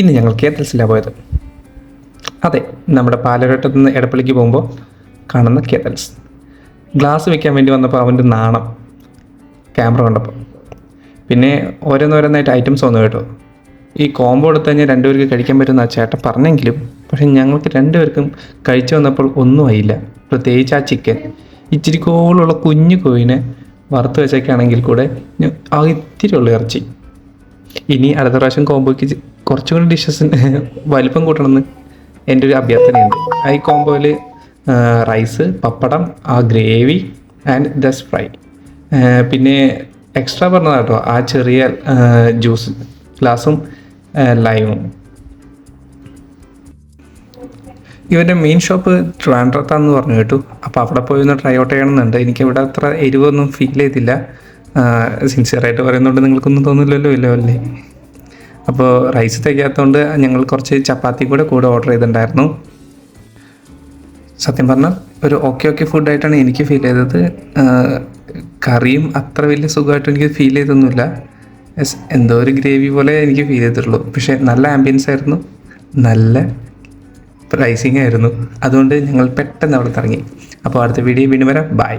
ഇന്ന് ഞങ്ങൾ കേത്തൽസിലാണ് പോയത്. അതെ, നമ്മുടെ പാലരട്ടത്തു നിന്ന് എടപ്പള്ളിക്ക് പോകുമ്പോൾ കാണുന്ന കേത്തൽസ്. ഗ്ലാസ് വെക്കാൻ വേണ്ടി വന്നപ്പോൾ അവൻ്റെ നാണം ക്യാമറ കണ്ടപ്പോൾ. പിന്നെ ഓരോന്നോരോന്നായിട്ട് ഐറ്റംസ് വന്നു കേട്ടോ. ഈ കോംബോ എടുത്ത് കഴിഞ്ഞാൽ രണ്ടുപേർക്ക് കഴിക്കാൻ പറ്റുന്ന ആ ചേട്ടൻ പറഞ്ഞെങ്കിലും പക്ഷെ ഞങ്ങൾക്ക് രണ്ടുപേർക്കും കഴിച്ചു വന്നപ്പോൾ ഒന്നും ആയില്ല. പ്രത്യേകിച്ച് ആ ചിക്കൻ, ഇച്ചിരി കോളുള്ള കുഞ്ഞു കോയിനെ വറുത്ത് വെച്ചൊക്കെയാണെങ്കിൽ കൂടെ ആ ഇത്തിരി ഉള്ള ഇറച്ചി. ഇനി അടുത്ത പ്രാവശ്യം കോംബോയ്ക്ക് കുറച്ചും കൂടി ഡിഷസിന് വലിപ്പം കൂട്ടണമെന്ന് എൻ്റെ ഒരു അഭ്യർത്ഥനയുണ്ട്. ഈ കോംബോയിൽ റൈസ്, പപ്പടം, ആ ഗ്രേവി ആൻഡ് ദസ് ഫ്രൈ, പിന്നെ എക്സ്ട്രാ പറഞ്ഞതാട്ടോ ആ ചെറിയ ജ്യൂസ് ഗ്ലാസും ലൈമും. ഇവൻ്റെ മെയിൻ ഷോപ്പ് ട്രിവാൻഡ്രത്താന്ന് പറഞ്ഞു കേട്ടു. അപ്പോൾ അവിടെ പോയി ഒന്ന് ട്രൈ ഔട്ട് ചെയ്യണമെന്നുണ്ട്. എനിക്കിവിടെ അത്ര എരിവൊന്നും ഫീൽ ചെയ്തില്ല. സിൻസിയറായിട്ട് പറയുന്നതുകൊണ്ട് നിങ്ങൾക്കൊന്നും തോന്നില്ലല്ലോ ഇല്ലോ അല്ലേ. അപ്പോൾ റൈസ് തികയാത്തതുകൊണ്ട് ഞങ്ങൾ കുറച്ച് ചപ്പാത്തി കൂടെ ഓർഡർ ചെയ്തിട്ടുണ്ടായിരുന്നു. സത്യം പറഞ്ഞാൽ ഒരു ഓക്കെ ഫുഡായിട്ടാണ് എനിക്ക് ഫീൽ ചെയ്തത്. കറിയും അത്ര വലിയ സുഖമായിട്ട് എനിക്ക് ഫീൽ ചെയ്തൊന്നുമില്ല. എന്തോ ഒരു ഗ്രേവി പോലെ എനിക്ക് ഫീൽ ചെയ്തിട്ടുള്ളൂ. പക്ഷേ നല്ല ആംബിയൻസ് ആയിരുന്നു, നല്ല പ്രൈസിങ് ആയിരുന്നു. അതുകൊണ്ട് ഞങ്ങൾ പെട്ടെന്ന് അവിടെ ഇറങ്ങി. അപ്പോൾ അടുത്ത വീഡിയോ വീണ്ടും വരാം. ബൈ.